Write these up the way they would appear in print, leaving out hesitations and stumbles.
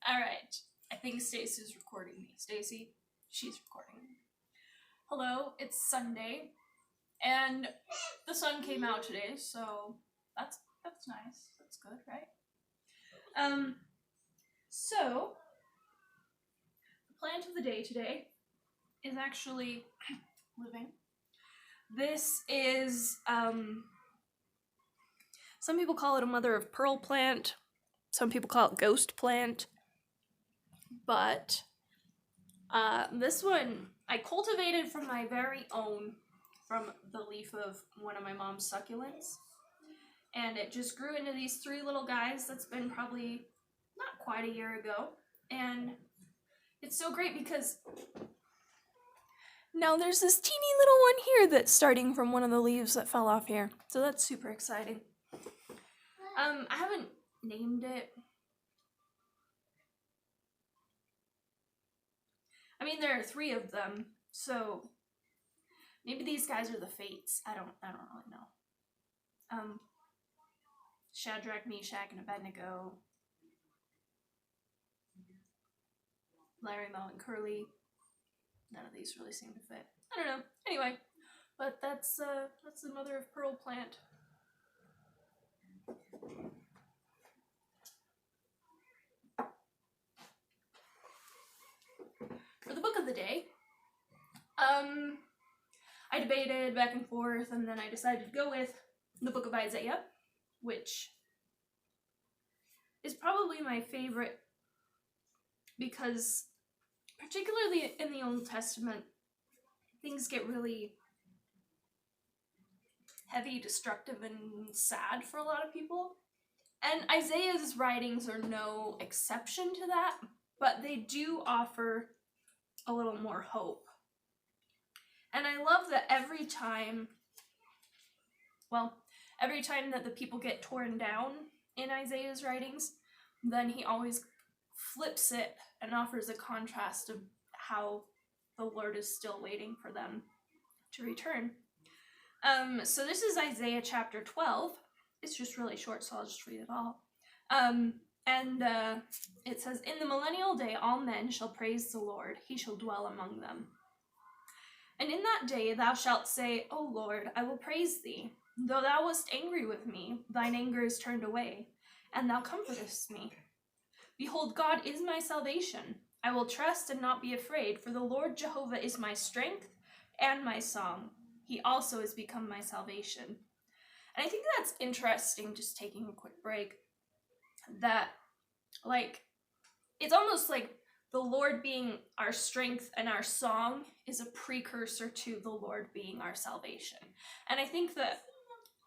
Alright. I think Stacy's recording me. Stacy, she's recording me. Hello, it's Sunday, and the sun came out today, so that's nice. That's good, right? So the plant of the day today is actually living. This is some people call it a mother of pearl plant. Some people call it ghost plant. But this one I cultivated from my very own, from the leaf of one of my mom's succulents. And it just grew into these three little guys. That's been probably not quite a year ago. And it's so great because now there's this teeny little one here that's starting from one of the leaves that fell off here. So that's super exciting. I haven't named it. I mean, there are three of them, so maybe these guys are the fates. I don't really know. Shadrach, Meshach, and Abednego. Larry, Mel, and Curly. None of these really seem to fit. I don't know. Anyway, but that's the mother of pearl plant. For the book of the day, I debated back and forth, and then I decided to go with the book of Isaiah, which is probably my favorite because, particularly in the Old Testament, things get really heavy, destructive, and sad for a lot of people. And Isaiah's writings are no exception to that, but they do offer a little more hope. And I love that every time that the people get torn down in Isaiah's writings, then he always flips it and offers a contrast of how the Lord is still waiting for them to return. So this is Isaiah chapter 12. It's just really short, so I'll just read it all. It says, "In the millennial day all men shall praise the Lord, he shall dwell among them. And in that day thou shalt say, O Lord, I will praise thee. Though thou wast angry with me, thine anger is turned away, and thou comfortest me. Behold, God is my salvation. I will trust and not be afraid, for the Lord Jehovah is my strength and my song. He also has become my salvation." And I think that's interesting, just taking a quick break, that, it's almost like the Lord being our strength and our song is a precursor to the Lord being our salvation. And I think that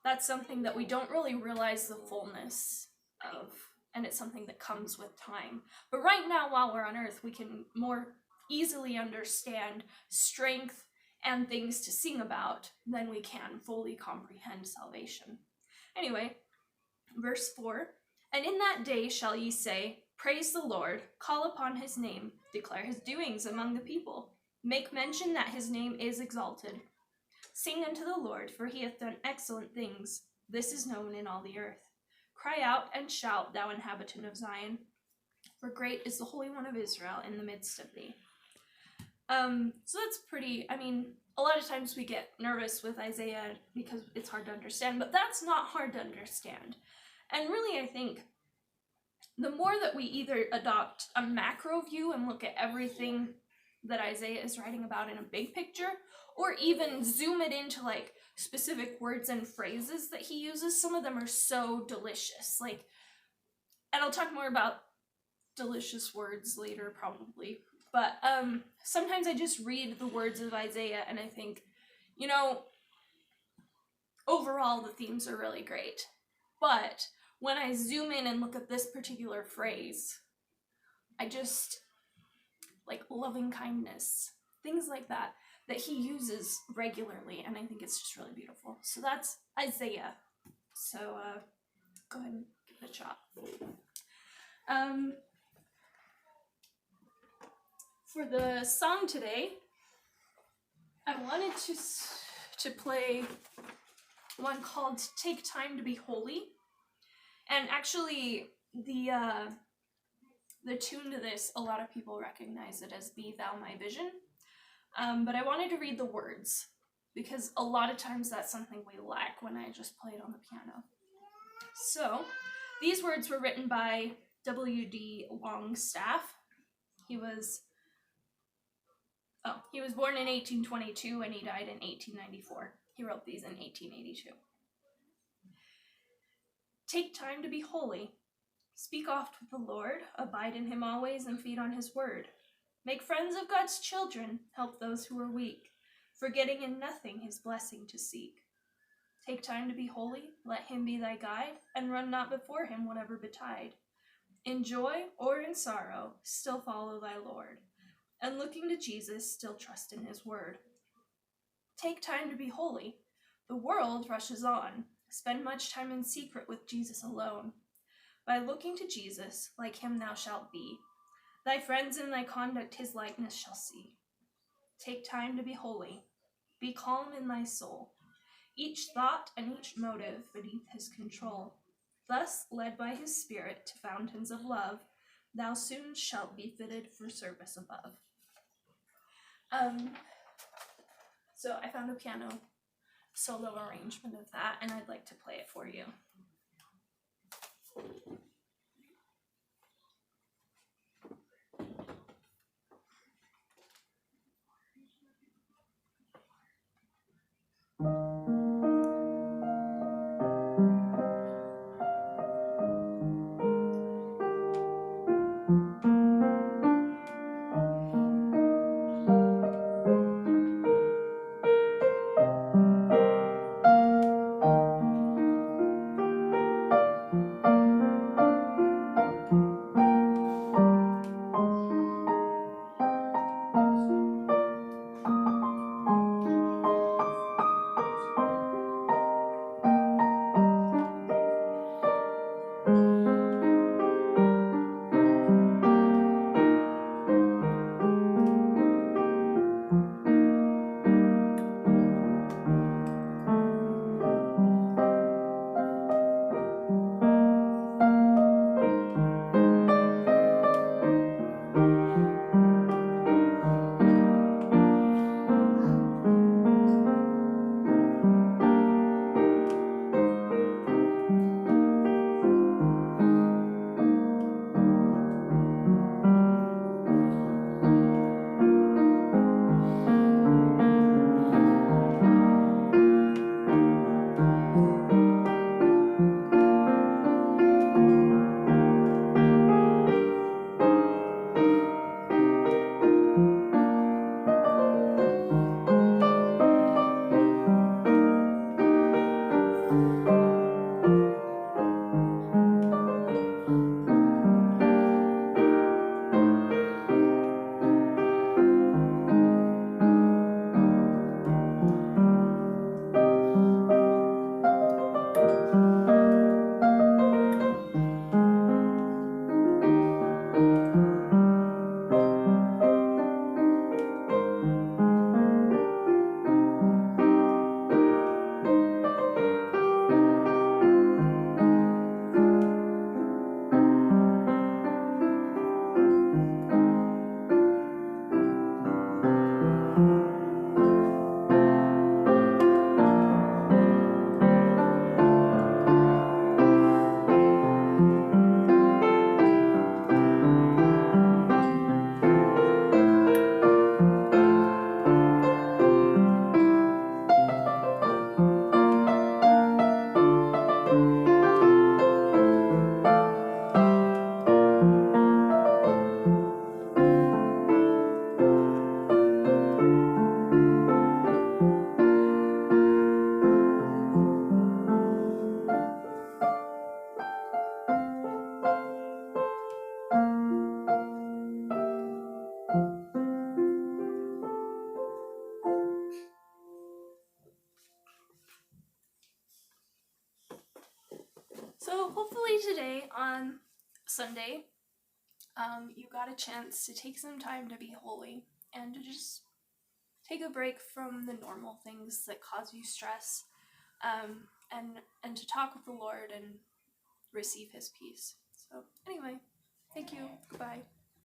that's something that we don't really realize the fullness of, and it's something that comes with time. But right now, while we're on earth, we can more easily understand strength and things to sing about than we can fully comprehend salvation. Anyway, verse 4, "And in that day shall ye say, Praise the Lord, call upon his name, declare his doings among the people, make mention that his name is exalted. Sing unto the Lord, for he hath done excellent things. This is known in all the earth. Cry out and shout, thou inhabitant of Zion, for great is the Holy One of Israel in the midst of thee." So that's pretty, a lot of times we get nervous with Isaiah because it's hard to understand, but that's not hard to understand. And really, I think the more that we either adopt a macro view and look at everything that Isaiah is writing about in a big picture, or even zoom it into specific words and phrases that he uses, some of them are so delicious. And I'll talk more about delicious words later probably, but sometimes I just read the words of Isaiah and I think, overall the themes are really great. But when I zoom in and look at this particular phrase, I just, loving kindness, things like that he uses regularly, and I think it's just really beautiful. So that's Isaiah. So go ahead and give it a shot. For the song today, I wanted to play one called "Take Time to Be Holy." And actually, the the tune to this, a lot of people recognize it as Be Thou My Vision. But I wanted to read the words because a lot of times that's something we lack when I just play it on the piano. So these words were written by W.D. Longstaff. He was born in 1822 and he died in 1894. He wrote these in 1882. Take time to be holy. Speak oft with the Lord. Abide in him always and feed on his word. Make friends of God's children. Help those who are weak. Forgetting in nothing his blessing to seek. Take time to be holy. Let him be thy guide. And run not before him whatever betide. In joy or in sorrow, still follow thy Lord. And looking to Jesus, still trust in his word. Take time to be holy. The world rushes on. Spend much time in secret with Jesus alone. By looking to Jesus, like him thou shalt be. Thy friends in thy conduct his likeness shall see. Take time to be holy. Be calm in thy soul. Each thought and each motive beneath his control. Thus, led by his spirit to fountains of love, thou soon shalt be fitted for service above. So I found a piano solo arrangement of that, and I'd like to play it for you. So hopefully today on Sunday, you got a chance to take some time to be holy and to just take a break from the normal things that cause you stress, and to talk with the Lord and receive his peace. So anyway, Thank you. Goodbye.